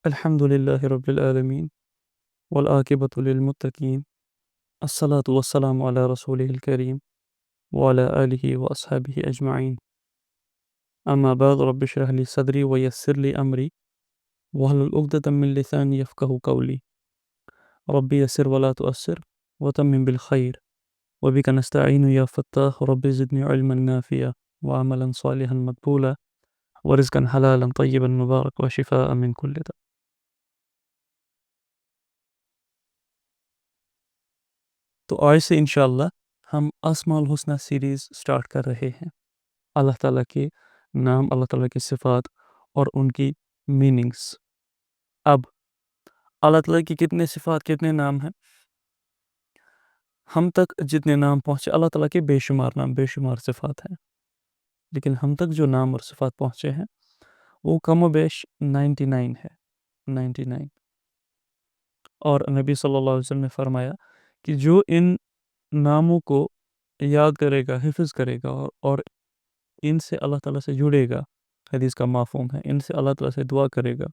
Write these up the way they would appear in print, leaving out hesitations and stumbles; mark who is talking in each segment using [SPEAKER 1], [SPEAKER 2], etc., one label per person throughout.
[SPEAKER 1] الحمد لله رب العالمين والعاقبة للمتقين الصلاة والسلام على رسوله الكريم وعلى آله وأصحابه أجمعين أما بعد رب اشرح لي صدري ويسر لي أمري واحلل عقدة من لساني يفقهوا قولي ربي يسر ولا تؤسر وتمم بالخير وبك نستعين يا فتاح رب زدني علما نافعا وعملا صالحا مقبولا ورزقا حلالا طيبا مبارك وشفاء من كل داء. تو آج سے انشاءاللہ ہم اسماء الحسنہ سیریز سٹارٹ کر رہے ہیں. اللہ تعالیٰ کے نام، اللہ تعالیٰ کی صفات اور ان کی میننگز. اب اللہ تعالیٰ کی کتنے صفات، کتنے نام ہیں؟ ہم تک جتنے نام پہنچے، اللہ تعالیٰ کے بے شمار نام، بے شمار صفات ہیں، لیکن ہم تک جو نام اور صفات پہنچے ہیں وہ کم و بیش 99 ہے. 99. اور نبی صلی اللہ علیہ وسلم نے فرمایا کہ جو ان ناموں کو یاد کرے گا، حفظ کرے گا اور ان سے اللہ تعالیٰ سے جڑے گا، حدیث کا مفہوم ہے، ان سے اللہ تعالیٰ سے دعا کرے گا،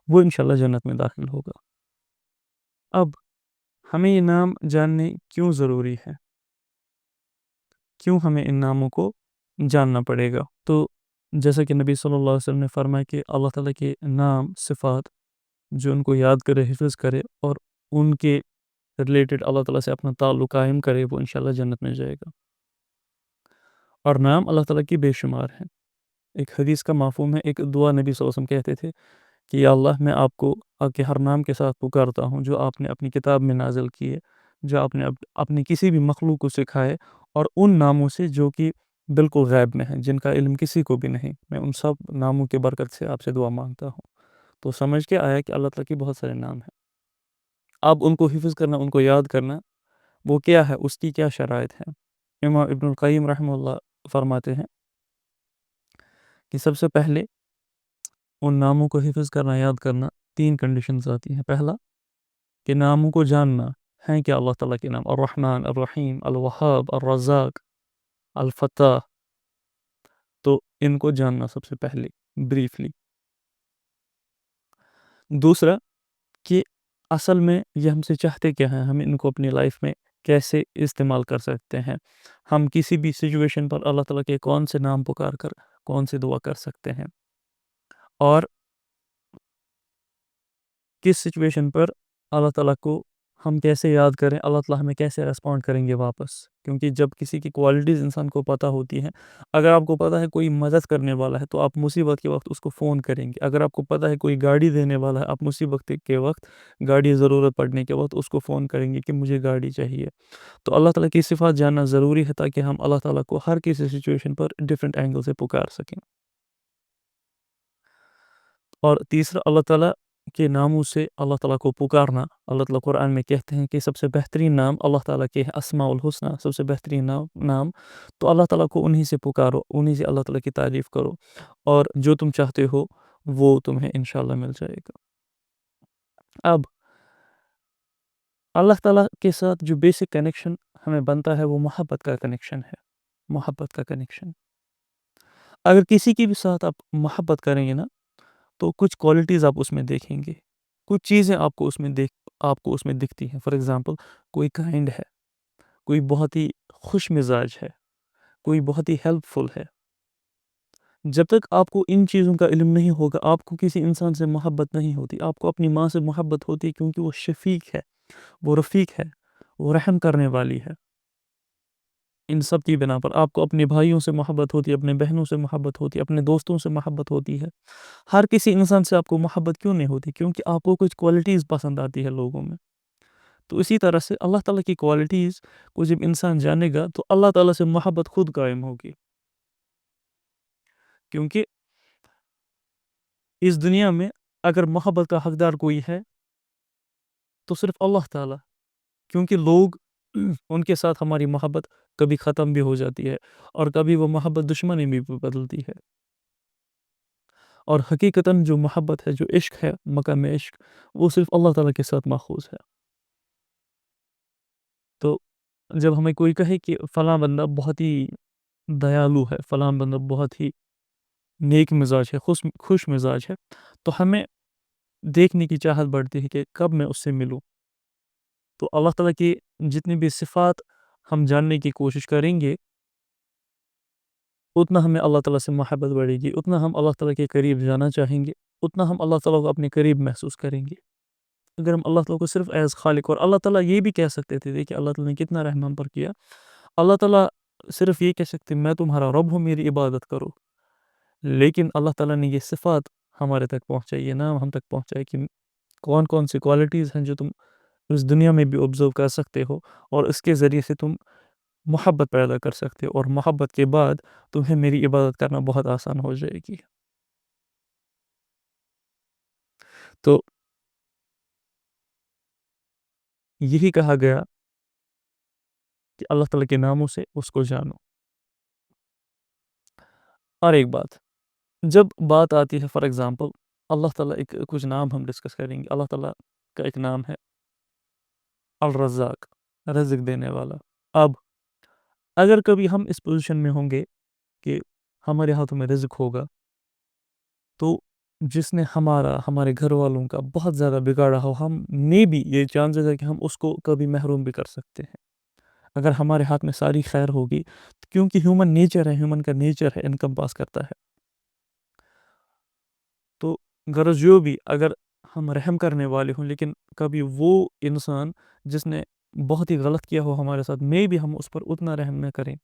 [SPEAKER 1] وہ انشاءاللہ جنت میں داخل ہوگا. اب ہمیں یہ نام جاننے کیوں ضروری ہے؟ کیوں ہمیں ان ناموں کو جاننا پڑے گا؟ تو جیسا کہ نبی صلی اللہ علیہ وسلم نے فرمایا کہ اللہ تعالیٰ کے نام، صفات جو ان کو یاد کرے، حفظ کرے اور ان کے ریلیٹڈ اللہ تعالیٰ سے اپنا تعلق قائم کرے، وہ انشاءاللہ جنت میں جائے گا. اور نام اللہ تعالیٰ کی بے شمار ہیں. ایک حدیث کا مفہوم ہے، ایک دعا نبی صلی اللہ علیہ وسلم کہتے تھے کہ یا اللہ، میں آپ کو آپ کے ہر نام کے ساتھ پکارتا ہوں جو آپ نے اپنی کتاب میں نازل کی ہے، جو آپ نے اپنی کسی بھی مخلوق کو سکھائے، اور ان ناموں سے جو کہ بالکل غیب میں ہیں، جن کا علم کسی کو بھی نہیں، میں ان سب ناموں کے برکت سے آپ سے دعا مانگتا ہوں. تو سمجھ کے آیا کہ اللہ تعالیٰ کی بہت سارے نام ہیں. اب ان کو حفظ کرنا، ان کو یاد کرنا، وہ کیا ہے، اس کی کیا شرائط ہے؟ امام ابن القیم رحمہ اللہ فرماتے ہیں کہ سب سے پہلے ان ناموں کو حفظ کرنا، یاد کرنا، 3 کنڈیشنز آتی ہیں. پہلا کہ ناموں کو جاننا ہیں کہ اللہ تعالیٰ کے نام الرحمن، الرحیم، الوہاب، الرزاق، الفتاح. تو ان کو جاننا سب سے پہلے بریفلی. دوسرا کہ اصل میں یہ ہم سے چاہتے کیا ہیں، ہم ان کو اپنی لائف میں کیسے استعمال کر سکتے ہیں، ہم کسی بھی سچویشن پر اللہ تعالیٰ کے کون سے نام پکار کر کون سی دعا کر سکتے ہیں، اور کس سچویشن پر اللہ تعالیٰ کو ہم کیسے یاد کریں، اللہ تعالیٰ ہمیں کیسے ریسپونڈ کریں گے واپس. کیونکہ جب کسی کی کوالٹیز انسان کو پتہ ہوتی ہیں، اگر آپ کو پتہ ہے کوئی مدد کرنے والا ہے تو آپ مصیبت کے وقت اس کو فون کریں گے. اگر آپ کو پتہ ہے کوئی گاڑی دینے والا ہے، آپ مصیبت کے وقت، گاڑی ضرورت پڑنے کے وقت اس کو فون کریں گے کہ مجھے گاڑی چاہیے. تو اللہ تعالیٰ کی صفات جاننا ضروری ہے تاکہ ہم اللہ تعالیٰ کو ہر کسی سچویشن پر ڈیفرنٹ اینگل سے پکار سکیں. اور تیسرا، اللہ تعالیٰ کے ناموں سے اللہ تعالیٰ کو پکارنا. اللہ تعالیٰ قرآن میں کہتے ہیں کہ سب سے بہترین نام اللہ تعالیٰ کے اسماء الحسنہ، سب سے بہترین نام. تو اللہ تعالیٰ کو انہی سے پکارو، انہی سے اللہ تعالیٰ کی تعریف کرو، اور جو تم چاہتے ہو وہ تمہیں انشاءاللہ مل جائے گا. اب اللہ تعالیٰ کے ساتھ جو بیسک کنیکشن ہمیں بنتا ہے وہ محبت کا کنیکشن ہے. محبت کا کنیکشن. اگر کسی کے بھی ساتھ آپ محبت کریں گے نا، تو کچھ کوالٹیز آپ اس میں دیکھیں گے، کچھ چیزیں آپ کو اس میں دکھتی ہیں. فار ایگزامپل، کوئی کائنڈ ہے، کوئی بہت ہی خوش مزاج ہے، کوئی بہت ہی ہیلپ فل ہے. جب تک آپ کو ان چیزوں کا علم نہیں ہوگا، آپ کو کسی انسان سے محبت نہیں ہوتی. آپ کو اپنی ماں سے محبت ہوتی ہے کیونکہ وہ شفیق ہے، وہ رفیق ہے، وہ رحم کرنے والی ہے. ان سب کی بنا پر آپ کو اپنے بھائیوں سے محبت ہوتی ہے، اپنے بہنوں سے محبت ہوتی ہے، اپنے دوستوں سے محبت ہوتی ہے. ہر کسی انسان سے آپ کو محبت کیوں نہیں ہوتی؟ کیونکہ آپ کو کچھ کوالٹیز پسند آتی ہے لوگوں میں. تو اسی طرح سے اللہ تعالیٰ کی کوالٹیز کو جب انسان جانے گا تو اللہ تعالیٰ سے محبت خود قائم ہوگی. کیونکہ اس دنیا میں اگر محبت کا حقدار کوئی ہے تو صرف اللہ تعالیٰ. کیونکہ لوگ ان کے ساتھ ہماری محبت کبھی ختم بھی ہو جاتی ہے، اور کبھی وہ محبت دشمنی میں بھی بدلتی ہے. اور حقیقتاً جو محبت ہے، جو عشق ہے، مقام عشق، وہ صرف اللہ تعالیٰ کے ساتھ ماخوذ ہے. تو جب ہمیں کوئی کہے کہ فلاں بندہ بہت ہی دیالو ہے، فلاں بندہ بہت ہی نیک مزاج ہے، خوش مزاج ہے، تو ہمیں دیکھنے کی چاہت بڑھتی ہے کہ کب میں اس سے ملوں. تو اللہ تعالیٰ کی جتنی بھی صفات ہم جاننے کی کوشش کریں گے اتنا ہمیں اللہ تعالیٰ سے محبت بڑھے گی، اتنا ہم اللہ تعالیٰ کے قریب جانا چاہیں گے، اتنا ہم اللہ تعالیٰ کو اپنے قریب محسوس کریں گے. اگر ہم اللہ تعالیٰ کو صرف ایز خالق، اور اللہ تعالیٰ یہ بھی کہہ سکتے تھے، دیکھیں اللہ تعالیٰ نے کتنا رحم ہم پر کیا. اللہ تعالیٰ صرف یہ کہہ سکتے میں تمہارا رب ہوں، میری عبادت کرو. لیکن اللہ تعالیٰ نے یہ صفات ہمارے تک پہنچائی، یہ نام ہم تک پہنچائی کہ کون کون سی کوالٹیز ہیں جو تم اس دنیا میں بھی آبزرو کر سکتے ہو، اور اس کے ذریعے سے تم محبت پیدا کر سکتے ہو، اور محبت کے بعد تمہیں میری عبادت کرنا بہت آسان ہو جائے گی. تو یہی کہا گیا کہ اللہ تعالیٰ کے ناموں سے اس کو جانو. اور ایک بات، جب بات آتی ہے فار ایگزامپل اللہ تعالیٰ کچھ نام ہم ڈسکس کریں گے. اللہ تعالیٰ کا ایک نام ہے الرزاق، رزق دینے والا. اب اگر کبھی ہم اس پوزیشن میں ہوں گے کہ ہمارے ہاتھوں میں رزق ہوگا، تو جس نے ہمارے گھر والوں کا بہت زیادہ بگاڑا ہو، ہم نے بھی یہ چانسز ہے کہ ہم اس کو کبھی محروم بھی کر سکتے ہیں. اگر ہمارے ہاتھ میں ساری خیر ہوگی، کیونکہ ہیومن نیچر ہے، ہیومن کا نیچر ہے انکم پاس کرتا ہے. تو غرض جو بھی، اگر ہم رحم کرنے والے ہوں، لیکن کبھی وہ انسان جس نے بہت ہی غلط کیا ہو ہمارے ساتھ، میں بھی ہم اس پر اتنا رحم نہ کریں.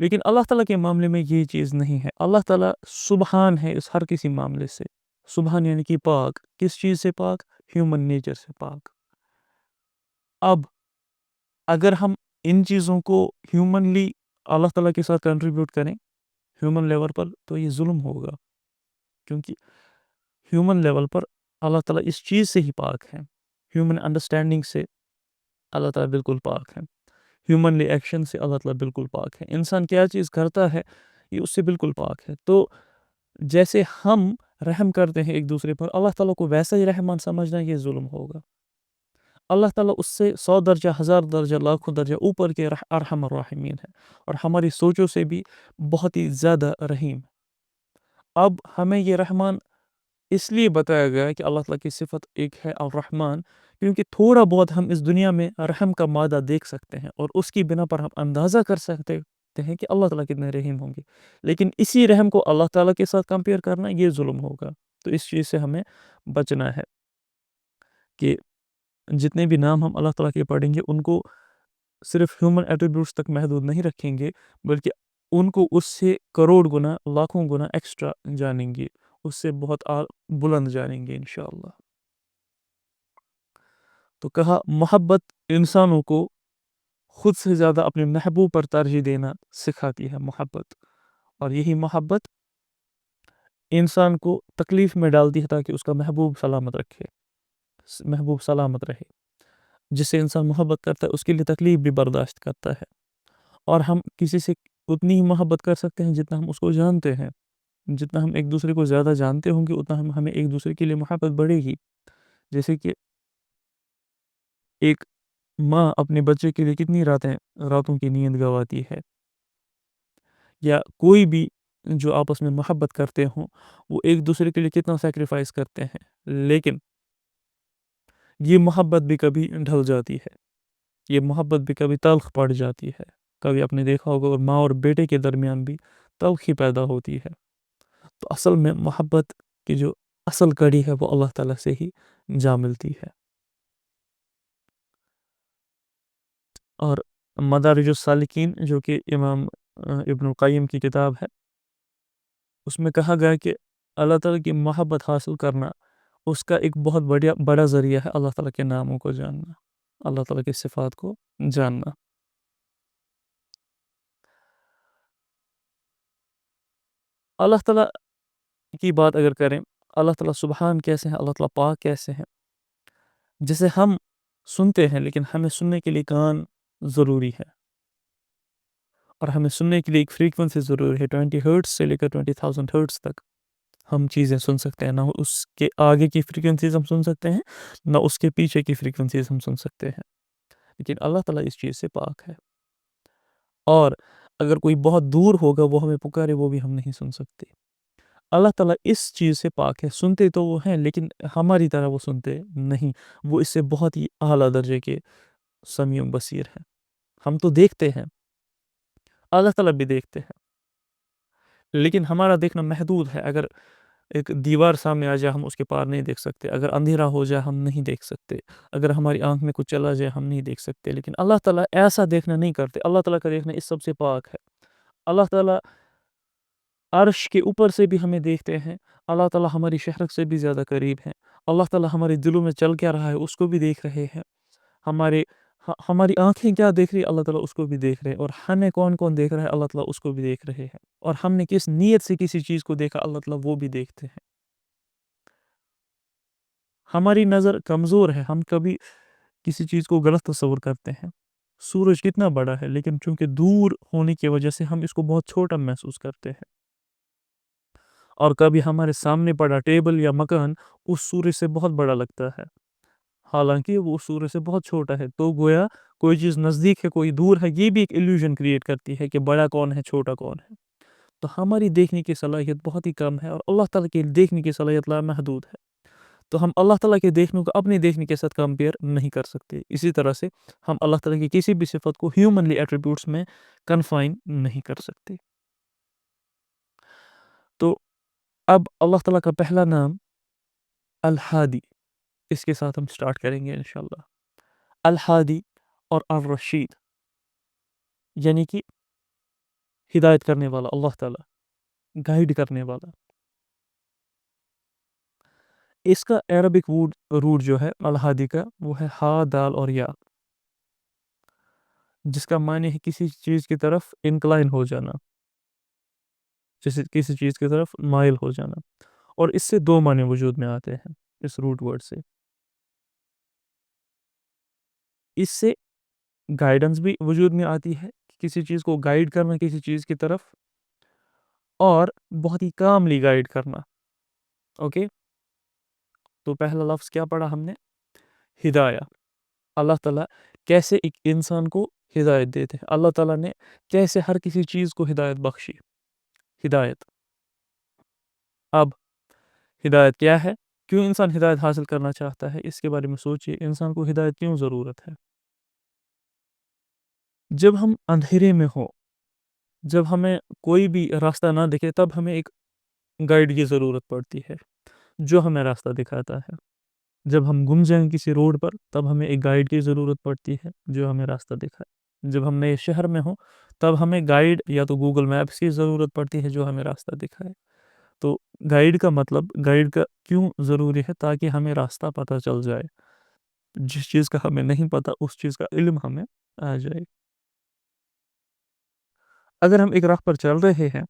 [SPEAKER 1] لیکن اللہ تعالیٰ کے معاملے میں یہ چیز نہیں ہے. اللہ تعالیٰ سبحان ہے اس ہر کسی معاملے سے. سبحان یعنی کہ پاک. کس چیز سے پاک؟ ہیومن نیچر سے پاک. اب اگر ہم ان چیزوں کو ہیومنلی اللہ تعالیٰ کے ساتھ کنٹریبیوٹ کریں ہیومن لیول پر، تو یہ ظلم ہوگا. کیونکہ ہیومن لیول پر اللہ تعالیٰ اس چیز سے ہی پاک ہے. ہیومن انڈرسٹینڈنگ سے اللہ تعالیٰ بالکل پاک ہے. ہیومنلی ایکشن سے اللہ تعالیٰ بالکل پاک ہے. انسان کیا چیز کرتا ہے یہ اس سے بالکل پاک ہے. تو جیسے ہم رحم کرتے ہیں ایک دوسرے پر، اللہ تعالیٰ کو ویسا ہی رحمان سمجھنا یہ ظلم ہوگا. اللہ تعالیٰ اس سے 100 درجہ، 1000 درجہ، لاکھوں درجہ اوپر کے ارحم الراحمین ہے، اور ہماری سوچوں سے بھی بہت ہی زیادہ رحیم. اب ہمیں یہ رحمان اس لیے بتایا گیا کہ اللہ تعالیٰ کی صفت ایک ہے الرحمن، کیونکہ تھوڑا بہت ہم اس دنیا میں رحم کا مادہ دیکھ سکتے ہیں، اور اس کی بنا پر ہم اندازہ کر سکتے ہیں کہ اللہ تعالیٰ کتنے رحیم ہوں گے. لیکن اسی رحم کو اللہ تعالیٰ کے ساتھ کمپیئر کرنا یہ ظلم ہوگا. تو اس چیز سے ہمیں بچنا ہے کہ جتنے بھی نام ہم اللہ تعالیٰ کے پڑھیں گے ان کو صرف ہیومن ایٹریبیوٹس تک محدود نہیں رکھیں گے، بلکہ ان کو اس سے کروڑ گنا، لاکھوں گنا ایکسٹرا جانیں گے، اس سے بہت بلند جانیں گے انشاءاللہ. تو کہا محبت انسانوں کو خود سے زیادہ اپنے محبوب پر ترجیح دینا سکھاتی ہے. محبت، اور یہی محبت انسان کو تکلیف میں ڈالتی ہے تاکہ اس کا محبوب سلامت رہے. جس سے انسان محبت کرتا ہے اس کے لیے تکلیف بھی برداشت کرتا ہے. اور ہم کسی سے اتنی ہی محبت کر سکتے ہیں جتنا ہم اس کو جانتے ہیں. جتنا ہم ایک دوسرے کو زیادہ جانتے ہوں گے اتنا ہمیں ایک دوسرے کے لیے محبت بڑھے گی. جیسے کہ ایک ماں اپنے بچے کے لیے کتنی راتوں کی نیند گواتی ہے، یا کوئی بھی جو آپس میں محبت کرتے ہوں وہ ایک دوسرے کے لیے کتنا سیکریفائس کرتے ہیں. لیکن یہ محبت بھی کبھی ڈھل جاتی ہے، یہ محبت بھی کبھی تلخ پڑ جاتی ہے. کبھی آپ نے دیکھا ہوگا ماں اور بیٹے کے درمیان بھی تلخی پیدا ہوتی ہے. تو اصل میں محبت کی جو اصل کڑی ہے وہ اللہ تعالیٰ سے ہی جا ملتی ہے. اور مدارج السالکین جو کہ امام ابن القیم کی کتاب ہے، اس میں کہا گیا کہ اللہ تعالیٰ کی محبت حاصل کرنا اس کا ایک بہت بڑا ذریعہ ہے اللہ تعالیٰ کے ناموں کو جاننا، اللہ تعالیٰ کی صفات کو جاننا. اللہ تعالیٰ کی بات اگر کریں، اللہ تعالیٰ سبحان کیسے ہیں، اللہ تعالیٰ پاک کیسے ہیں. جسے ہم سنتے ہیں لیکن ہمیں سننے کے لیے کان ضروری ہے، اور ہمیں سننے کے لیے ایک فریکوینسی ضروری ہے. 20 ہرٹز سے لے کر 20,000 ہرٹز تک ہم چیزیں سن سکتے ہیں. نہ اس کے آگے کی فریکوینسیز ہم سن سکتے ہیں، نہ اس کے پیچھے کی فریکوینسیز ہم سن سکتے ہیں. لیکن اللہ تعالیٰ اس چیز سے پاک ہے. اور اگر کوئی بہت دور ہوگا وہ ہمیں پکارے وہ بھی ہم نہیں سن سکتے. اللہ تعالیٰ اس چیز سے پاک ہے. سنتے تو وہ ہیں لیکن ہماری طرح وہ سنتے نہیں. وہ اس سے بہت ہی اعلیٰ درجے کے سمیع بصیر ہیں. ہم تو دیکھتے ہیں, اللہ تعالیٰ بھی دیکھتے ہیں, لیکن ہمارا دیکھنا محدود ہے. اگر ایک دیوار سامنے آ جائے ہم اس کے پار نہیں دیکھ سکتے, اگر اندھیرا ہو جائے ہم نہیں دیکھ سکتے, اگر ہماری آنکھ میں کچھ چلا جائے ہم نہیں دیکھ سکتے. لیکن اللہ تعالیٰ ایسا دیکھنا نہیں کرتے. اللہ تعالیٰ کا دیکھنا اس سب سے پاک ہے. اللہ تعالیٰ عرش کے اوپر سے بھی ہمیں دیکھتے ہیں. اللہ تعالیٰ ہماری شہرت سے بھی زیادہ قریب ہیں. اللہ تعالیٰ ہمارے دلوں میں چل کیا رہا ہے اس کو بھی دیکھ رہے ہیں. ہماری آنکھیں کیا دیکھ رہی ہے اللہ تعالیٰ اس کو بھی دیکھ رہے ہیں. اور ہمیں کون کون دیکھ رہا ہے اللہ تعالیٰ اس کو بھی دیکھ رہے ہیں. اور ہم نے کس نیت سے کسی چیز کو دیکھا اللہ تعالیٰ وہ بھی دیکھتے ہیں. ہماری نظر کمزور ہے, ہم کبھی کسی چیز کو غلط تصور کرتے ہیں. سورج کتنا بڑا ہے لیکن چونکہ دور ہونے کی وجہ سے ہم اس کو بہت چھوٹا محسوس کرتے ہیں. اور کبھی ہمارے سامنے پڑا ٹیبل یا مکان اس سورج سے بہت بڑا لگتا ہے, حالانکہ وہ سورج سے بہت چھوٹا ہے. تو گویا کوئی چیز نزدیک ہے کوئی دور ہے, یہ بھی ایک ایلیوژن کریٹ کرتی ہے کہ بڑا کون ہے چھوٹا کون ہے. تو ہماری دیکھنے کی صلاحیت بہت ہی کم ہے اور اللہ تعالیٰ کی دیکھنے کی صلاحیت لامحدود ہے. تو ہم اللہ تعالیٰ کے دیکھنے کو اپنے دیکھنے کے ساتھ کمپیئر نہیں کر سکتے. اسی طرح سے ہم اللہ تعالیٰ کی کسی بھی صفت کو ہیومنلی ایٹریبیوٹس میں کنفائن نہیں کر سکتے. تو اب اللہ تعالیٰ کا پہلا نام الہادی, اس کے ساتھ ہم سٹارٹ کریں گے انشاءاللہ. الہادی اور الرشید یعنی کہ ہدایت کرنے والا, اللہ تعالیٰ گائیڈ کرنے والا. اس کا عربک روٹ جو ہے الہادی کا وہ ہے ہا دال اور یا, جس کا معنی ہے کسی چیز کی طرف انکلائن ہو جانا, جیسے کسی چیز کی طرف مائل ہو جانا. اور اس سے دو معنی وجود میں آتے ہیں اس روٹ ورڈ سے. اس سے گائیڈنس بھی وجود میں آتی ہے, کسی چیز کو گائیڈ کرنا کسی چیز کی طرف, اور بہت ہی کاملی گائیڈ کرنا. اوکے, تو پہلا لفظ کیا پڑھا ہم نے؟ ہدایہ. اللہ تعالیٰ کیسے ایک انسان کو ہدایت دیتے ہیں, اللہ تعالیٰ نے کیسے ہر کسی چیز کو ہدایت بخشی. ہدایت. اب ہدایت کیا ہے, کیوں انسان ہدایت حاصل کرنا چاہتا ہے, اس کے بارے میں سوچئے. انسان کو ہدایت کیوں ضرورت ہے؟ جب ہم اندھیرے میں ہوں, جب ہمیں کوئی بھی راستہ نہ دکھے, تب ہمیں ایک گائیڈ کی ضرورت پڑتی ہے جو ہمیں راستہ دکھاتا ہے. جب ہم گم جائیں کسی روڈ پر تب ہمیں ایک گائیڈ کی ضرورت پڑتی ہے جو ہمیں راستہ دکھائے. جب ہم نئے شہر میں ہوں تب ہمیں گائیڈ یا تو گوگل میپس کی ضرورت پڑتی ہے جو ہمیں راستہ دکھائے. تو گائیڈ کا مطلب, گائیڈ کا کیوں ضروری ہے؟ تاکہ ہمیں راستہ پتہ چل جائے. جس چیز کا ہمیں نہیں پتہ اس چیز کا علم ہمیں آ جائے. اگر ہم ایک راہ پر چل رہے ہیں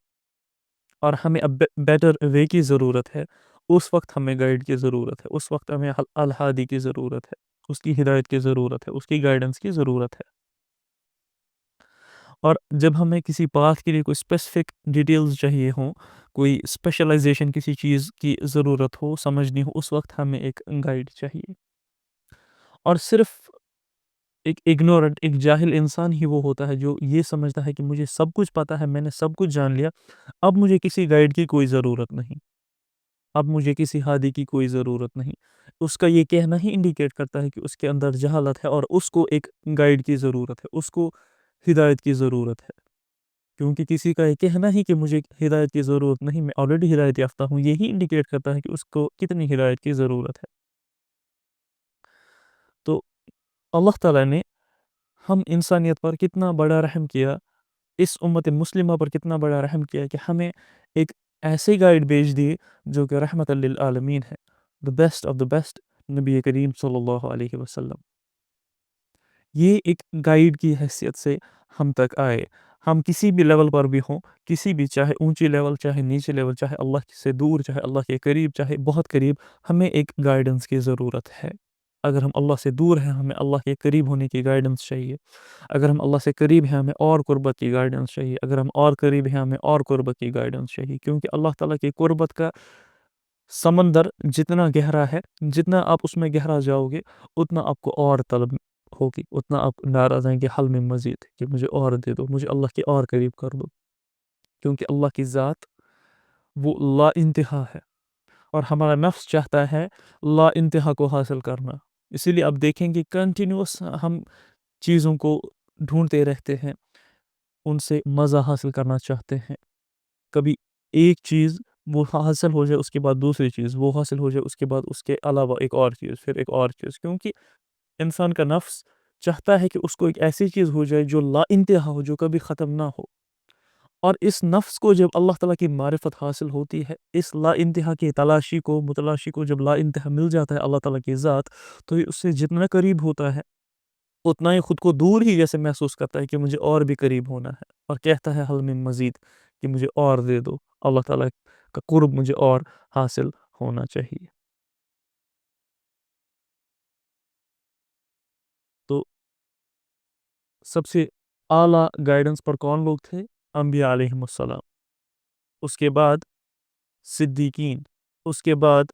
[SPEAKER 1] اور ہمیں اب بیٹر وے کی ضرورت ہے, اس وقت ہمیں گائیڈ کی ضرورت ہے, اس وقت ہمیں الہادی کی ضرورت ہے, اس کی ہدایت کی ضرورت ہے, اس کی گائیڈنس کی ضرورت ہے. اور جب ہمیں کسی پاتھ کے لیے کوئی اسپیسیفک ڈیٹیلز چاہیے ہوں, کوئی اسپیشلائزیشن کسی چیز کی ضرورت ہو, سمجھنی ہو, اس وقت ہمیں ایک گائیڈ چاہیے. اور صرف ایک اگنورنٹ, ایک جاہل انسان ہی وہ ہوتا ہے جو یہ سمجھتا ہے کہ مجھے سب کچھ پتہ ہے, میں نے سب کچھ جان لیا, اب مجھے کسی گائیڈ کی کوئی ضرورت نہیں, اب مجھے کسی ہادی کی کوئی ضرورت نہیں. اس کا یہ کہنا ہی انڈیکیٹ کرتا ہے کہ اس کے اندر جہالت ہے اور اس کو ایک گائیڈ کی ضرورت ہے, اس کو ہدایت کی ضرورت ہے. کیونکہ کسی کا یہ کہنا ہی کہ مجھے ہدایت کی ضرورت نہیں, میں آلریڈی ہدایت یافتہ ہوں, یہی انڈیکیٹ کرتا ہے کہ اس کو کتنی ہدایت کی ضرورت ہے. تو اللہ تعالیٰ نے ہم انسانیت پر کتنا بڑا رحم کیا, اس امت مسلمہ پر کتنا بڑا رحم کیا کہ ہمیں ایک ایسے گائیڈ بھیج دیے جو کہ رحمت للعالمین ہے, the best of the best, نبی کریم صلی اللہ علیہ وسلم. یہ ایک گائیڈ کی حیثیت سے ہم تک آئے. ہم کسی بھی لیول پر بھی ہوں, کسی بھی, چاہے اونچی لیول چاہے نیچے لیول, چاہے اللہ سے دور چاہے اللہ کے قریب چاہے بہت قریب, ہمیں ایک گائیڈنس کی ضرورت ہے. اگر ہم اللہ سے دور ہیں ہمیں اللہ کے قریب ہونے کی گائیڈنس چاہیے, اگر ہم اللہ سے قریب ہیں ہمیں اور قربت کی گائیڈنس چاہیے, اگر ہم اور قریب ہیں ہمیں اور قربت کی گائیڈنس چاہیے. کیونکہ اللہ تعالیٰ کی قربت کا سمندر جتنا گہرا ہے, جتنا آپ اس میں گہرا جاؤ گے اتنا آپ کو اور طلب ہوگی, اتنا آپ ناراض ہیں کہ حل میں مزید کہ مجھے اور دے دو, مجھے اللہ کے اور قریب کر دو. کیونکہ اللہ کی ذات وہ لا انتہا ہے، اور ہمارا نفس چاہتا ہے لا انتہا کو حاصل کرنا. اسی لیے آپ دیکھیں گے کنٹینیوس ہم چیزوں کو ڈھونڈتے رہتے ہیں، ان سے مزہ حاصل کرنا چاہتے ہیں. کبھی ایک چیز وہ حاصل ہو جائے، اس کے بعد دوسری چیز وہ حاصل ہو جائے، اس کے بعد اس کے علاوہ ایک اور چیز، پھر ایک اور چیز. کیونکہ انسان کا نفس چاہتا ہے کہ اس کو ایک ایسی چیز ہو جائے جو لا انتہا ہو، جو کبھی ختم نہ ہو. اور اس نفس کو جب اللہ تعالیٰ کی معرفت حاصل ہوتی ہے، اس لا انتہا کی متلاشی کو جب لا انتہا مل جاتا ہے اللہ تعالیٰ کی ذات، تو یہ اس سے جتنا قریب ہوتا ہے اتنا ہی خود کو دور ہی جیسے محسوس کرتا ہے کہ مجھے اور بھی قریب ہونا ہے، اور کہتا ہے حل من مزید، کہ مجھے اور دے دو. اللہ تعالیٰ کا قرب مجھے اور حاصل ہونا چاہیے. تو سب سے اعلیٰ گائیڈنس پر کون لوگ تھے؟ انبیاء علیہم السلام. اس کے بعد صدیقین، اس کے بعد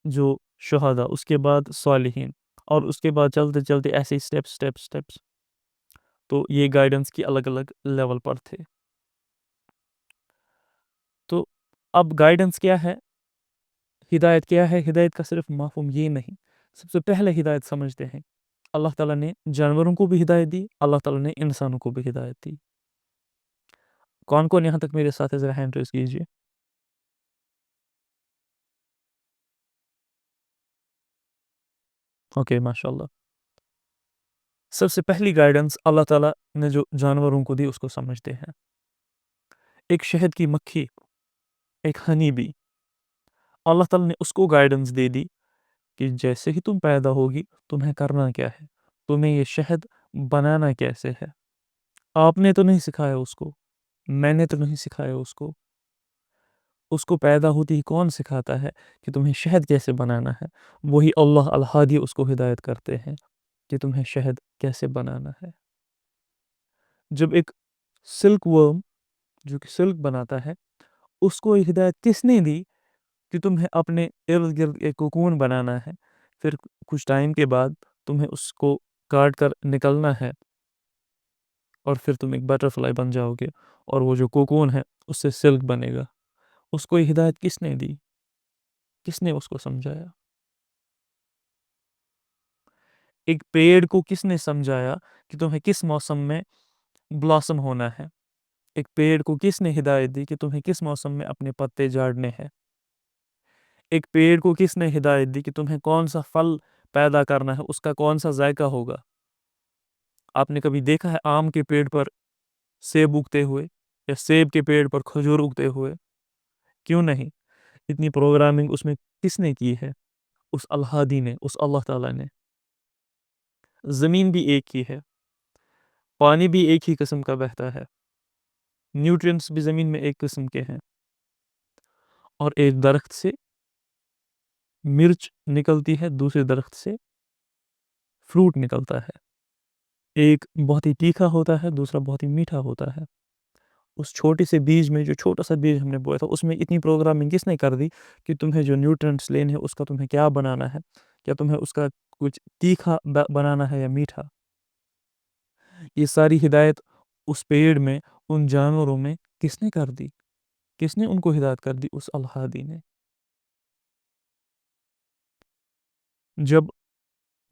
[SPEAKER 1] جو شہداء، اس کے بعد صالحین، اور اس کے بعد چلتے چلتے ایسے سٹیپس. تو یہ گائیڈنس کی الگ الگ لیول پر تھے. تو اب گائیڈنس کیا ہے، ہدایت کیا ہے؟ ہدایت کا صرف مفہوم یہ نہیں. سب سے پہلے ہدایت سمجھتے ہیں اللہ تعالیٰ نے جانوروں کو بھی ہدایت دی، اللہ تعالیٰ نے انسانوں کو بھی ہدایت دی. کون کون یہاں تک میرے ساتھ ذرا ہینڈ ریز کیجیے. اوکے، ماشاء اللہ. سب سے پہلی گائیڈنس اللہ تعالیٰ نے جو جانوروں کو دی اس کو سمجھتے ہیں. ایک شہد کی مکھی، ایک ہنی بی، اللہ تعالیٰ نے اس کو گائیڈنس دے دی کہ جیسے ہی تم پیدا ہوگی تمہیں کرنا کیا ہے، تمہیں یہ شہد بنانا کیسے ہے. آپ نے تو نہیں سکھایا اس کو، میں نے تو نہیں سکھایا اس کو پیدا ہوتی ہی کون سکھاتا ہے کہ تمہیں شہد کیسے بنانا ہے؟ وہی اللہ الہادی اس کو ہدایت کرتے ہیں کہ تمہیں شہد کیسے بنانا ہے. جب ایک سلک ورم جو کہ سلک بناتا ہے، اس کو یہ ہدایت کس نے دی کہ تمہیں اپنے ارد گرد ایک کوکون بنانا ہے، پھر کچھ ٹائم کے بعد تمہیں اس کو کاٹ کر نکلنا ہے، اور پھر تم ایک بٹر فلائی بن جاؤ گے، اور وہ جو کوکون ہے اس سے سلک بنے گا. اس کو یہ ہدایت کس نے دی؟ کس نے اس کو سمجھایا؟ ایک پیڑ کو کس نے سمجھایا کہ تمہیں کس موسم میں بلاسم ہونا ہے؟ ایک پیڑ کو کس نے ہدایت دی کہ تمہیں کس موسم میں اپنے پتے جھاڑنے ہیں؟ ایک پیڑ کو کس نے ہدایت دی کہ تمہیں کون سا پھل پیدا کرنا ہے، اس کا کون سا ذائقہ ہوگا؟ آپ نے کبھی دیکھا ہے آم کے پیڑ پر سیب اگتے ہوئے، یا سیب کے پیڑ پر کھجور اگتے ہوئے؟ کیوں نہیں؟ اتنی پروگرامنگ اس میں کس نے کی ہے؟ اس الہادی نے، اس اللہ تعالیٰ نے. زمین بھی ایک ہی ہے، پانی بھی ایک ہی قسم کا بہتا ہے، نیوٹرینٹس بھی زمین میں ایک قسم کے ہیں. اور ایک درخت سے مرچ نکلتی ہے، دوسرے درخت سے فروٹ نکلتا ہے. ایک بہت ہی تیکھا ہوتا ہے، دوسرا بہت ہی میٹھا ہوتا ہے. اس چھوٹے سے بیج میں، جو چھوٹا سا بیج ہم نے بویا تھا، اس میں اتنی پروگرامنگ کس نے کر دی کہ تمہیں جو نیوٹرینٹس لینے ہیں اس کا تمہیں کیا بنانا ہے؟ کیا تمہیں اس کا کچھ تیکھا بنانا ہے یا میٹھا؟ یہ ساری ہدایت اس پیڑ میں، ان جانوروں میں کس نے کر دی؟ کس نے ان کو ہدایت کر دی؟ اس الہادی نے. جب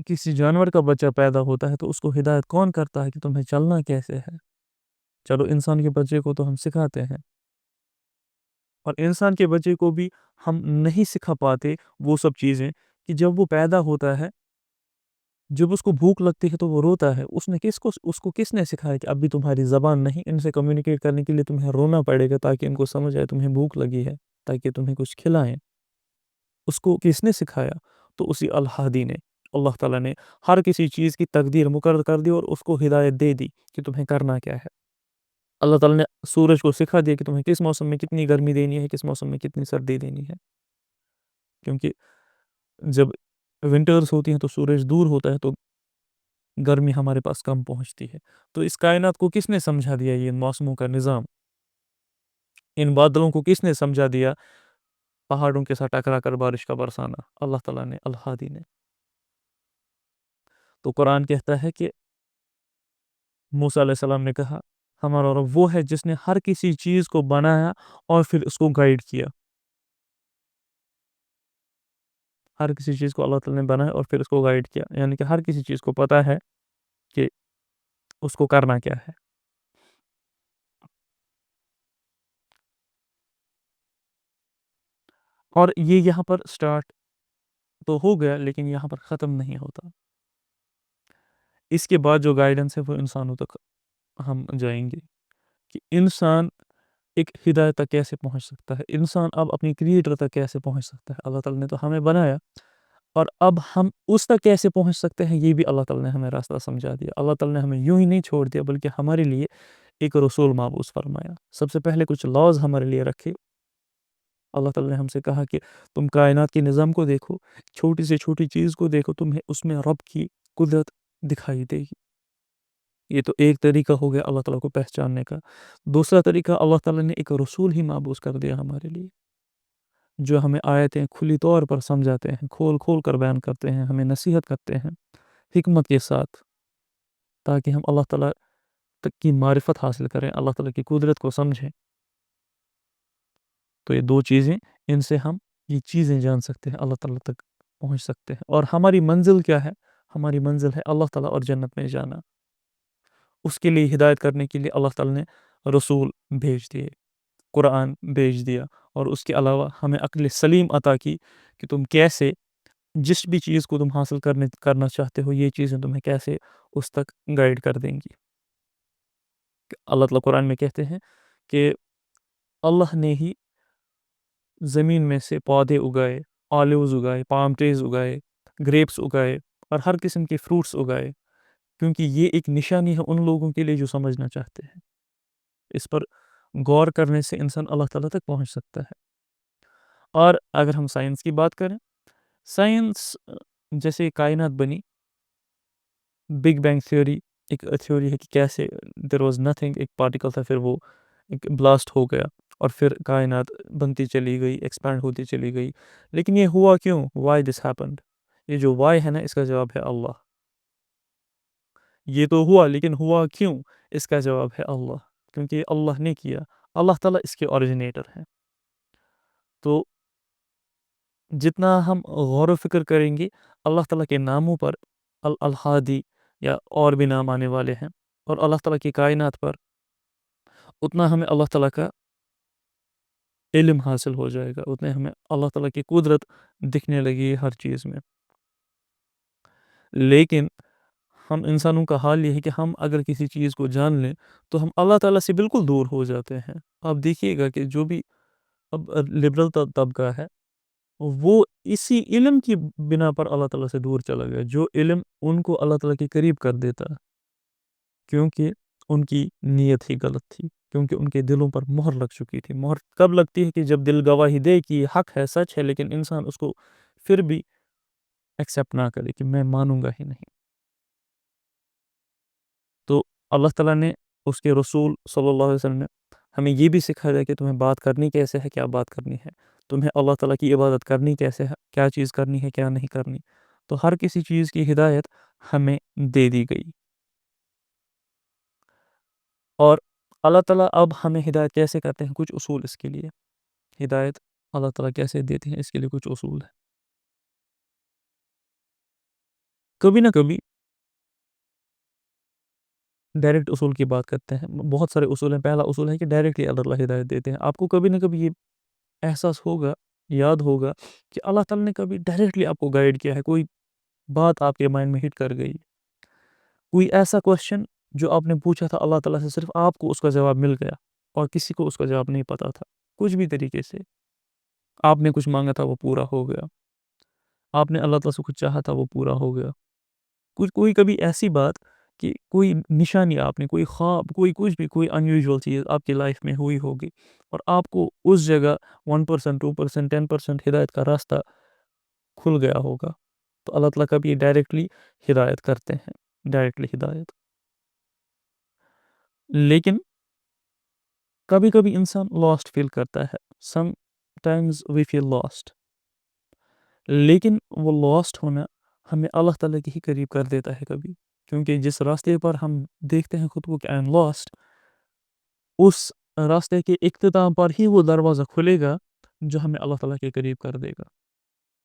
[SPEAKER 1] کسی جانور کا بچہ پیدا ہوتا ہے تو اس کو ہدایت کون کرتا ہے کہ تمہیں چلنا کیسے ہے؟ چلو انسان کے بچے کو تو ہم سکھاتے ہیں، اور انسان کے بچے کو بھی ہم نہیں سکھا پاتے وہ سب چیزیں کہ جب وہ پیدا ہوتا ہے، جب اس کو بھوک لگتی ہے تو وہ روتا ہے. اس کو کس نے سکھایا کہ ابھی تمہاری زبان نہیں، ان سے کمیونیکیٹ کرنے کے لیے تمہیں رونا پڑے گا تاکہ ان کو سمجھ آئے تمہیں بھوک لگی ہے، تاکہ تمہیں کچھ کھلائیں. اس کو کس نے سکھایا؟ تو اسی الہادی نے. اللہ تعالیٰ نے ہر کسی چیز کی تقدیر مقرر کر دی اور اس کو ہدایت دے دی کہ تمہیں کرنا کیا ہے. اللہ تعالیٰ نے سورج کو سکھا دیا کہ تمہیں کس موسم میں کتنی گرمی دینی ہے، کس موسم میں کتنی سردی دینی ہے. کیونکہ جب ونٹرز ہوتی ہیں تو سورج دور ہوتا ہے، تو گرمی ہمارے پاس کم پہنچتی ہے. تو اس کائنات کو کس نے سمجھا دیا یہ موسموں کا نظام؟ ان بادلوں کو کس نے سمجھا دیا پہاڑوں کے ساتھ ٹکرا کر بارش کا برسانا؟ اللہ تعالیٰ نے، الہادی نے. تو قرآن کہتا ہے کہ موسیٰ علیہ السلام نے کہا ہمارا رب وہ ہے جس نے ہر کسی چیز کو بنایا اور پھر اس کو گائیڈ کیا. ہر کسی چیز کو اللہ تعالیٰ نے بنایا اور پھر اس کو گائیڈ کیا، یعنی کہ ہر کسی چیز کو پتہ ہے کہ اس کو کرنا کیا ہے. اور یہ یہاں پر سٹارٹ تو ہو گیا لیکن یہاں پر ختم نہیں ہوتا. اس کے بعد جو گائیڈنس ہے وہ انسانوں تک ہم جائیں گے کہ انسان ایک ہدایت تک کیسے پہنچ سکتا ہے، انسان اب اپنی کریٹر تک کیسے پہنچ سکتا ہے. اللہ تعالیٰ نے تو ہمیں بنایا اور اب ہم اس تک کیسے پہنچ سکتے ہیں یہ بھی اللہ تعالیٰ نے ہمیں راستہ سمجھا دیا. اللہ تعالیٰ نے ہمیں یوں ہی نہیں چھوڑ دیا بلکہ ہمارے لیے ایک رسول مابعوث فرمایا. سب سے پہلے کچھ لاز ہمارے لیے رکھے. اللہ تعالیٰ نے ہم سے کہا کہ تم کائنات کے نظام کو دیکھو، چھوٹی سے چھوٹی چیز کو دیکھو، تمہیں اس میں رب کی قدرت دکھائی دے گی. یہ تو ایک طریقہ ہو گیا اللہ تعالیٰ کو پہچاننے کا. دوسرا طریقہ، اللہ تعالیٰ نے ایک رسول ہی مابعوث کر دیا ہمارے لیے جو ہمیں آیتیں کھلی طور پر سمجھاتے ہیں، کھول کھول کر بیان کرتے ہیں، ہمیں نصیحت کرتے ہیں حکمت کے ساتھ، تاکہ ہم اللہ تعالیٰ تک کی معرفت حاصل کریں، اللہ تعالیٰ کی قدرت کو سمجھیں. تو یہ دو چیزیں، ان سے ہم یہ چیزیں جان سکتے ہیں، اللہ تعالیٰ تک پہنچ سکتے ہیں. اور ہماری منزل کیا ہے؟ ہماری منزل ہے اللہ تعالیٰ اور جنت میں جانا. اس کے لیے ہدایت کرنے کے لیے اللہ تعالیٰ نے رسول بھیج دیے، قرآن بھیج دیا، اور اس کے علاوہ ہمیں عقل سلیم عطا کی کہ تم کیسے جس بھی چیز کو تم حاصل کرنا چاہتے ہو، یہ چیزیں تمہیں کیسے اس تک گائیڈ کر دیں گی. اللہ تعالیٰ قرآن میں کہتے ہیں کہ اللہ نے ہی زمین میں سے پودے اگائے، آلیوز اگائے، پام ٹریز اگائے، گریپس اگائے اور ہر قسم کے فروٹس اگائے، کیونکہ یہ ایک نشانی ہے ان لوگوں کے لیے جو سمجھنا چاہتے ہیں. اس پر غور کرنے سے انسان اللہ تعالیٰ تک پہنچ سکتا ہے. اور اگر ہم سائنس کی بات کریں، سائنس جیسے کائنات بنی، بگ بینگ تھیوری ایک تھیوری ہے کہ کیسے دیر واز نتھنگ، ایک پارٹیکل تھا، پھر وہ ایک بلاسٹ ہو گیا اور پھر کائنات بنتی چلی گئی، ایکسپینڈ ہوتی چلی گئی. لیکن یہ ہوا کیوں؟ Why this happened? یہ جو وائی ہے نا، اس کا جواب ہے اللہ. یہ تو ہوا لیکن ہوا کیوں؟ اس کا جواب ہے اللہ، کیونکہ یہ اللہ نے کیا. اللہ تعالیٰ اس کے اوریجنیٹر ہیں. تو جتنا ہم غور و فکر کریں گے اللہ تعالیٰ کے ناموں پر، الہادی یا اور بھی نام آنے والے ہیں، اور اللہ تعالیٰ کی کائنات پر، اتنا ہمیں اللہ تعالیٰ کا علم حاصل ہو جائے گا، اتنے ہمیں اللہ تعالیٰ کی قدرت دکھنے لگی ہر چیز میں. لیکن ہم انسانوں کا حال یہ ہے کہ ہم اگر کسی چیز کو جان لیں تو ہم اللہ تعالیٰ سے بالکل دور ہو جاتے ہیں. آپ دیکھیے گا کہ جو بھی اب لبرل طبقہ ہے وہ اسی علم کی بنا پر اللہ تعالیٰ سے دور چلا گیا، جو علم ان کو اللہ تعالیٰ کے قریب کر دیتا، کیونکہ ان کی نیت ہی غلط تھی، کیونکہ ان کے دلوں پر مہر لگ چکی تھی. مہر کب لگتی ہے؟ کہ جب دل گواہی دے کہ یہ حق ہے، سچ ہے، لیکن انسان اس کو پھر بھی ایکسیپٹ نہ کرے کہ میں مانوں گا ہی نہیں. تو اللہ تعالیٰ نے اس کے رسول صلی اللہ علیہ وسلم نے ہمیں یہ بھی سکھایا کہ تمہیں بات کرنی کیسے ہے، کیا بات کرنی ہے، تمہیں اللہ تعالیٰ کی عبادت کرنی کیسے ہے، کیا چیز کرنی ہے، کیا نہیں کرنی. تو ہر کسی چیز کی ہدایت ہمیں دے دی گئی. اور اللہ تعالیٰ اب ہمیں ہدایت کیسے کرتے ہیں؟ کچھ اصول اس کے لیے. ہدایت اللہ تعالیٰ کیسے دیتے ہیں، اس کے لیے کچھ اصول ہے. کبھی نہ کبھی ڈائریکٹ اصول کی بات کرتے ہیں، بہت سارے اصول ہیں. پہلا اصول ہے کہ ڈائریکٹلی اللہ ہدایت دیتے ہیں. آپ کو کبھی نہ کبھی یہ احساس ہوگا، یاد ہوگا کہ اللہ تعالیٰ نے کبھی ڈائریکٹلی آپ کو گائیڈ کیا ہے. کوئی بات آپ کے مائنڈ میں ہٹ کر گئی، کوئی ایسا کوشچن جو آپ نے پوچھا تھا اللہ تعالیٰ سے، صرف آپ کو اس کا جواب مل گیا اور کسی کو اس کا جواب نہیں پتا تھا. کچھ بھی طریقے سے آپ نے کچھ مانگا تھا وہ پورا ہو گیا، آپ نے اللہ تعالیٰ سے کچھ چاہا تھا وہ پورا ہو گیا. کوئی کبھی ایسی بات کہ کوئی نشانی، آپ نے کوئی خواب، کوئی کچھ بھی، کوئی انیوژول چیز آپ کی لائف میں ہوئی ہوگی اور آپ کو اس جگہ 1%، 2%، 10% ہدایت کا راستہ کھل گیا ہوگا. تو اللہ تعالیٰ کبھی ڈائریکٹلی ہدایت کرتے ہیں، ڈائریکٹلی ہدایت. لیکن کبھی کبھی انسان لاسٹ فیل کرتا ہے. Some times we feel last, لیکن وہ لاسٹ ہونا ہمیں اللہ تعالیٰ کے ہی قریب کر دیتا ہے کبھی. کیونکہ جس راستے پر ہم دیکھتے ہیں خود کو کہ آئی ایم لاسٹ، اس راستے کے اختتام پر ہی وہ دروازہ کھلے گا جو ہمیں اللہ تعالیٰ کے قریب کر دے گا،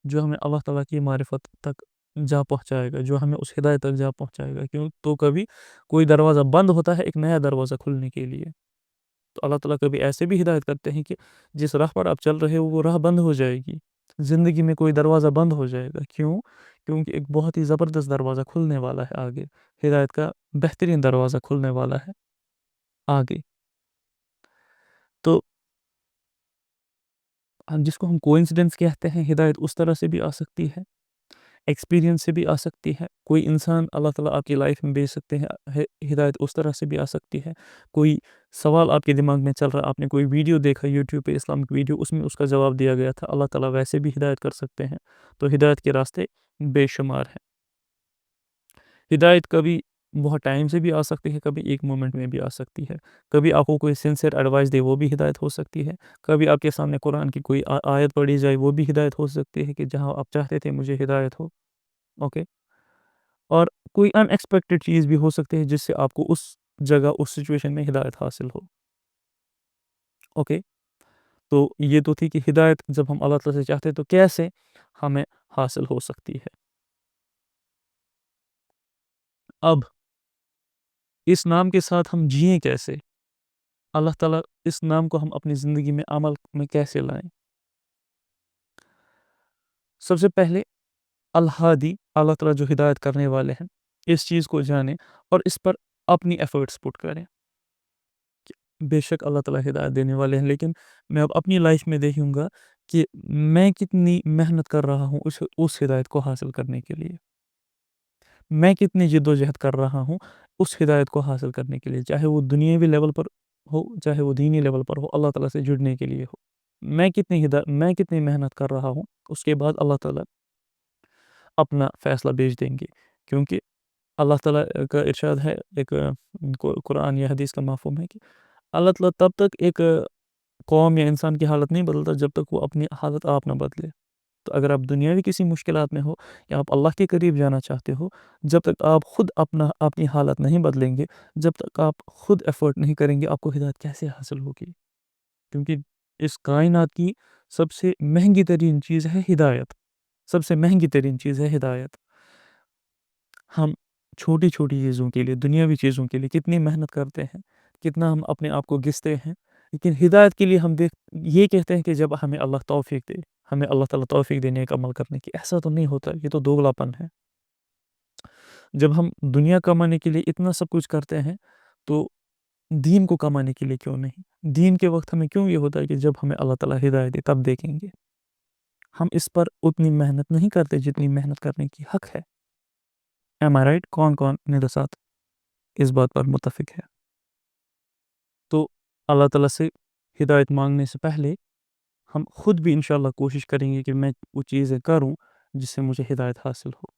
[SPEAKER 1] جو ہمیں اللہ تعالیٰ کی معرفت تک جا پہنچائے گا، جو ہمیں اس ہدایت تک جا پہنچائے گا. کیوں تو کبھی کوئی دروازہ بند ہوتا ہے ایک نیا دروازہ کھلنے کے لیے. تو اللہ تعالیٰ کبھی ایسے بھی ہدایت کرتے ہیں کہ جس راہ پر آپ چل رہے ہو وہ راہ بند ہو جائے گی، زندگی میں کوئی دروازہ بند ہو جائے گا. کیوں؟ کیونکہ ایک بہت ہی زبردست دروازہ کھلنے والا ہے آگے، ہدایت کا بہترین دروازہ کھلنے والا ہے آگے. تو جس کو ہم کوئنسیڈنس کہتے ہیں، ہدایت اس طرح سے بھی آ سکتی ہے، ایکسپیرینس سے بھی آ سکتی ہے. کوئی انسان اللہ تعالیٰ آپ کی لائف میں بھیج سکتے ہیں، ہدایت اس طرح سے بھی آ سکتی ہے. کوئی سوال آپ کے دماغ میں چل رہا، آپ نے کوئی ویڈیو دیکھا یوٹیوب پہ، اسلامک ویڈیو، اس میں اس کا جواب دیا گیا تھا، اللہ تعالیٰ ویسے بھی ہدایت کر سکتے ہیں. تو ہدایت کے راستے بے شمار ہیں. ہدایت کبھی بہت ٹائم سے بھی آ سکتی ہے، کبھی ایک مومنٹ میں بھی آ سکتی ہے. کبھی آپ کو کوئی سنسیئر ایڈوائس دے وہ بھی ہدایت ہو سکتی ہے. کبھی آپ کے سامنے قرآن کی کوئی آیت پڑھی جائے وہ بھی ہدایت ہو سکتی ہے کہ جہاں آپ چاہتے تھے مجھے ہدایت ہو. اوکے. اور کوئی ان ایکسپیکٹڈ چیز بھی ہو سکتی ہے جس سے آپ کو اس جگہ اس سچویشن میں ہدایت حاصل ہو. اوکے. تو یہ تو تھی کہ ہدایت جب ہم اللہ تعالیٰ سے چاہتے تو کیسے ہمیں حاصل ہو سکتی ہے. اب اس نام کے ساتھ ہم جئیں کیسے؟ اللہ تعالیٰ اس نام کو ہم اپنی زندگی میں عمل میں کیسے لائیں؟ سب سے پہلے الہادی، اللہ تعالیٰ جو ہدایت کرنے والے ہیں، اس چیز کو جانیں اور اس پر اپنی ایفرٹس پٹ کریں. بے شک اللہ تعالیٰ ہدایت دینے والے ہیں، لیکن میں اب اپنی لائف میں دیکھوں گا کہ میں کتنی محنت کر رہا ہوں اس ہدایت کو حاصل کرنے کے لیے. میں کتنی جد و جہد کر رہا ہوں اس ہدایت کو حاصل کرنے کے لیے، چاہے وہ دنیاوی لیول پر ہو، چاہے وہ دینی لیول پر ہو، اللہ تعالیٰ سے جڑنے کے لیے ہو. میں کتنی محنت کر رہا ہوں، اس کے بعد اللہ تعالیٰ اپنا فیصلہ بھیج دیں گے. کیونکہ اللہ تعالیٰ کا ارشاد ہے، ایک قرآن یا حدیث کا مفہوم ہے کہ اللہ تعالیٰ تب تک ایک قوم یا انسان کی حالت نہیں بدلتا جب تک وہ اپنی حالت آپ نہ بدلے. تو اگر آپ دنیاوی کسی مشکلات میں ہو یا آپ اللہ کے قریب جانا چاہتے ہو، جب تک آپ خود اپنی حالت نہیں بدلیں گے، جب تک آپ خود ایفرٹ نہیں کریں گے، آپ کو ہدایت کیسے حاصل ہوگی؟ کیونکہ اس کائنات کی سب سے مہنگی ترین چیز ہے ہدایت. سب سے مہنگی ترین چیز ہے ہدایت. ہم چھوٹی چھوٹی چیزوں کے لیے، دنیاوی چیزوں کے لیے کتنی محنت کرتے ہیں، کتنا ہم اپنے آپ کو گھستے ہیں، لیکن ہدایت کے لیے ہم یہ کہتے ہیں کہ جب ہمیں اللہ توفیق دے، ہمیں اللہ تعالیٰ توفیق دینے کا عمل کرنے کی. ایسا تو نہیں ہوتا، یہ تو دوگلا پن ہے. جب ہم دنیا کمانے کے لیے اتنا سب کچھ کرتے ہیں تو دین کو کمانے کے لیے کیوں نہیں؟ دین کے وقت ہمیں کیوں یہ ہوتا ہے کہ جب ہمیں اللہ تعالیٰ ہدایت دے تب دیکھیں گے؟ ہم اس پر اتنی محنت نہیں کرتے جتنی محنت کرنے کی حق ہے. ایم آئی رائٹ؟ کون میرے ساتھ اس بات پر متفق ہے؟ تو اللہ تعالیٰ سے ہدایت مانگنے سے پہلے ہم خود بھی انشاءاللہ کوشش کریں گے کہ میں وہ چیزیں کروں جس سے مجھے ہدایت حاصل ہو.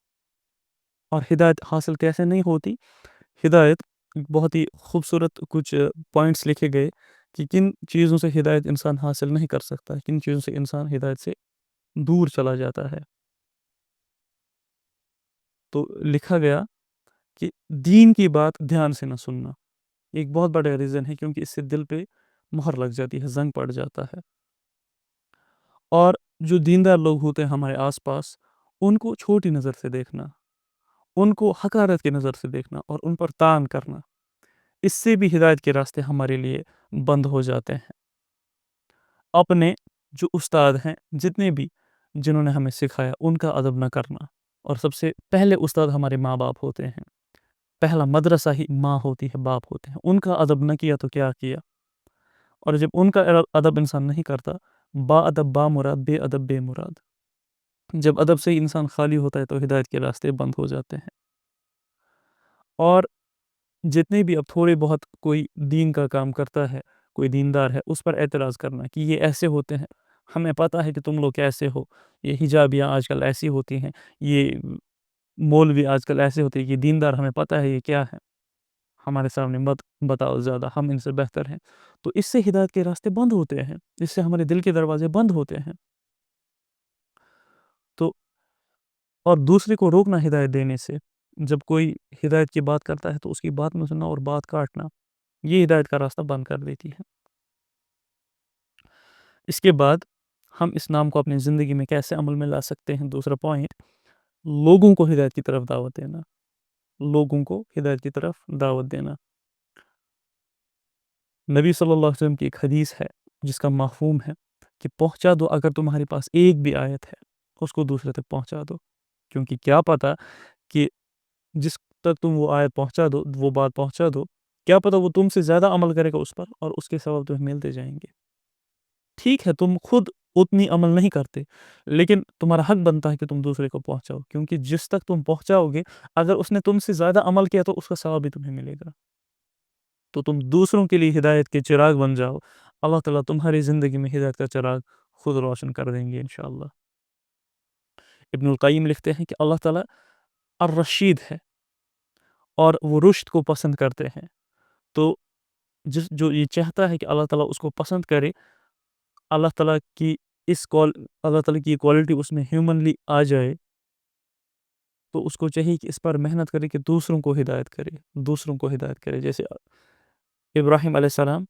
[SPEAKER 1] اور ہدایت حاصل کیسے نہیں ہوتی؟ ہدایت بہت ہی خوبصورت کچھ پوائنٹس لکھے گئے کہ کن چیزوں سے ہدایت انسان حاصل نہیں کر سکتا، کن چیزوں سے انسان ہدایت سے دور چلا جاتا ہے. تو لکھا گیا کہ دین کی بات دھیان سے نہ سننا ایک بہت بڑا ریزن ہے، کیونکہ اس سے دل پہ مہر لگ جاتی ہے، زنگ پڑ جاتا ہے. اور جو دیندار لوگ ہوتے ہیں ہمارے آس پاس، ان کو چھوٹی نظر سے دیکھنا، ان کو حقارت کی نظر سے دیکھنا اور ان پر تان کرنا، اس سے بھی ہدایت کے راستے ہمارے لیے بند ہو جاتے ہیں. اپنے جو استاد ہیں، جتنے بھی جنہوں نے ہمیں سکھایا، ان کا ادب نہ کرنا. اور سب سے پہلے استاد ہمارے ماں باپ ہوتے ہیں. پہلا مدرسہ ہی ماں ہوتی ہے، باپ ہوتے ہیں. ان کا ادب نہ کیا تو کیا کیا؟ اور جب ان کا ادب انسان نہیں کرتا، با ادب با مراد، بے ادب بے مراد. جب ادب سے ہی انسان خالی ہوتا ہے تو ہدایت کے راستے بند ہو جاتے ہیں. اور جتنے بھی اب تھوڑے بہت کوئی دین کا کام کرتا ہے، کوئی دیندار ہے، اس پر اعتراض کرنا کہ یہ ایسے ہوتے ہیں، ہمیں پتہ ہے کہ تم لوگ کیسے ہو، یہ حجابیاں آج کل ایسی ہوتی ہیں، یہ مولوی آج کل ایسے ہوتے ہیں، کہ دیندار ہمیں پتہ ہے یہ کیا ہے، ہمارے سامنے مت بتاؤ زیادہ، ہم ان سے بہتر ہیں. تو اس سے ہدایت کے راستے بند ہوتے ہیں، اس سے ہمارے دل کے دروازے بند ہوتے ہیں. تو اور دوسرے کو روکنا ہدایت دینے سے، جب کوئی ہدایت کی بات کرتا ہے تو اس کی بات نہ سننا اور بات کاٹنا. یہ ہدایت کا راستہ بند کر دیتی ہے۔ اس کے بعد ہم اس نام کو اپنی زندگی میں کیسے عمل میں لا سکتے ہیں؟ دوسرا پوائنٹ، لوگوں کو ہدایت کی طرف دعوت دینا، لوگوں کو ہدایت کی طرف دعوت دینا۔ نبی صلی اللہ علیہ وسلم کی ایک حدیث ہے جس کا مفہوم ہے کہ پہنچا دو، اگر تمہارے پاس ایک بھی آیت ہے اس کو دوسرے تک پہنچا دو، کیونکہ کیا پتہ کہ جس تک تم وہ آیت پہنچا دو، وہ بات پہنچا دو، کیا پتہ وہ تم سے زیادہ عمل کرے گا اس پر، اور اس کے ثواب تمہیں ملتے جائیں گے۔ ٹھیک ہے، تم خود اتنی عمل نہیں کرتے، لیکن تمہارا حق بنتا ہے کہ تم دوسرے کو پہنچاؤ، کیونکہ جس تک تم پہنچاؤ گے، اگر اس نے تم سے زیادہ عمل کیا تو اس کا ثواب بھی تمہیں ملے گا۔ تو تم دوسروں کے لیے ہدایت کے چراغ بن جاؤ، اللہ تعالیٰ تمہاری زندگی میں ہدایت کا چراغ خود روشن کر دیں گے انشاءاللہ۔ ابن القیم لکھتے ہیں کہ اللہ تعالیٰ الرشید ہے اور وہ رشد کو پسند کرتے ہیں، تو جو یہ چاہتا ہے کہ اللہ تعالیٰ اس کو پسند کرے، اللہ تعالیٰ کی اللہ تعالیٰ کی کوالٹی اس میں ہیومنلی آ جائے، تو اس کو چاہیے کہ اس پر محنت کرے کہ دوسروں کو ہدایت کرے، دوسروں کو ہدایت کرے۔ جیسے ابراہیم علیہ السلام،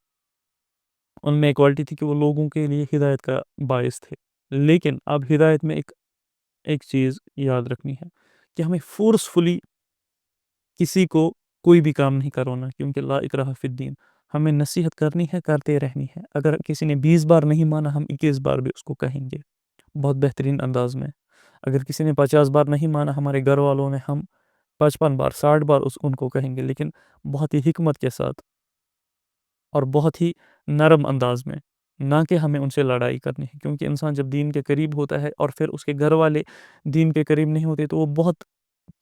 [SPEAKER 1] ان میں کوالٹی تھی کہ وہ لوگوں کے لیے ہدایت کا باعث تھے، لیکن اب ہدایت میں ایک چیز یاد رکھنی ہے کہ ہمیں فورسفلی کسی کو کوئی بھی کام نہیں کروانا، کیونکہ لا اکراہ فی الدین، ہمیں نصیحت کرنی ہے، کرتے رہنی ہے۔ اگر کسی نے 20 بار نہیں مانا، ہم 21 بار بھی اس کو کہیں گے بہت بہترین انداز میں۔ اگر کسی نے 50 بار نہیں مانا ہمارے گھر والوں نے، ہم 55 بار 60 بار ان کو کہیں گے، لیکن بہت ہی حکمت کے ساتھ اور بہت ہی نرم انداز میں، نہ کہ ہمیں ان سے لڑائی کرنی ہے، کیونکہ انسان جب دین کے قریب ہوتا ہے اور پھر اس کے گھر والے دین کے قریب نہیں ہوتے تو وہ بہت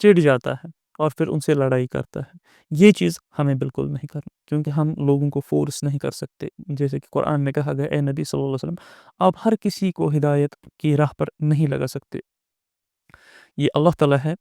[SPEAKER 1] چڑ جاتا ہے اور پھر ان سے لڑائی کرتا ہے۔ یہ چیز ہمیں بالکل نہیں کرنی، کیونکہ ہم لوگوں کو فورس نہیں کر سکتے۔ جیسے کہ قرآن میں کہا گیا، اے نبی صلی اللہ علیہ وسلم، آپ ہر کسی کو ہدایت کی راہ پر نہیں لگا سکتے، یہ اللہ تعالیٰ ہے،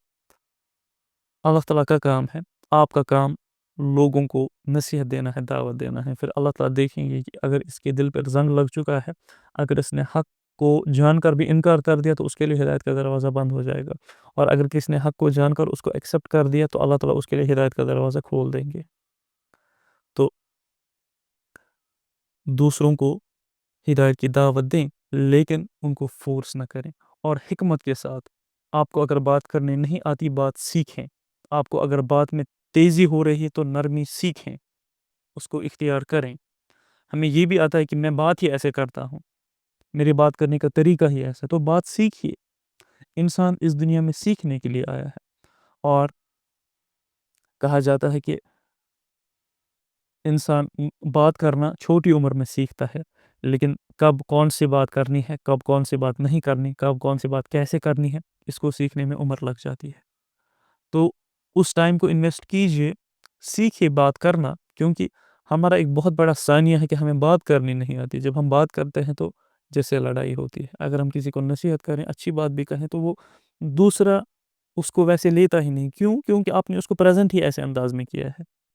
[SPEAKER 1] اللہ تعالیٰ کا کام ہے۔ آپ کا کام لوگوں کو نصیحت دینا ہے، دعوت دینا ہے۔ پھر اللہ تعالیٰ دیکھیں گے کہ اگر اس کے دل پر زنگ لگ چکا ہے، اگر اس نے حق کو جان کر بھی انکار کر دیا، تو اس کے لیے ہدایت کا دروازہ بند ہو جائے گا، اور اگر کسی نے حق کو جان کر اس کو ایکسیپٹ کر دیا تو اللہ تعالیٰ اس کے لیے ہدایت کا دروازہ کھول دیں گے۔ تو دوسروں کو ہدایت کی دعوت دیں، لیکن ان کو فورس نہ کریں، اور حکمت کے ساتھ۔ آپ کو اگر بات کرنے نہیں آتی، بات سیکھیں۔ آپ کو اگر بات میں تیزی ہو رہی ہے تو نرمی سیکھیں، اس کو اختیار کریں۔ ہمیں یہ بھی آتا ہے کہ میں بات ہی ایسے کرتا ہوں، میری بات کرنے کا طریقہ ہی ایسا، تو بات سیکھیے۔ انسان اس دنیا میں سیکھنے کے لیے آیا ہے، اور کہا جاتا ہے کہ انسان بات کرنا چھوٹی عمر میں سیکھتا ہے، لیکن کب کون سی بات کرنی ہے، کب کون سی بات نہیں کرنی، کب کون سی بات کیسے کرنی ہے، اس کو سیکھنے میں عمر لگ جاتی ہے۔ تو اس ٹائم کو انویسٹ کیجئے، سیکھیے بات کرنا، کیونکہ ہمارا ایک بہت بڑا ثانیہ ہے کہ ہمیں بات کرنی نہیں آتی۔ جب ہم بات کرتے ہیں تو جیسے لڑائی ہوتی ہے، اگر ہم کسی کو نصیحت کریں، اچھی بات بھی کہیں، تو وہ دوسرا اس کو ویسے لیتا ہی نہیں۔ کیوں؟ کیونکہ آپ نے اس کو پریزنٹ ہی ایسے انداز میں کیا ہے۔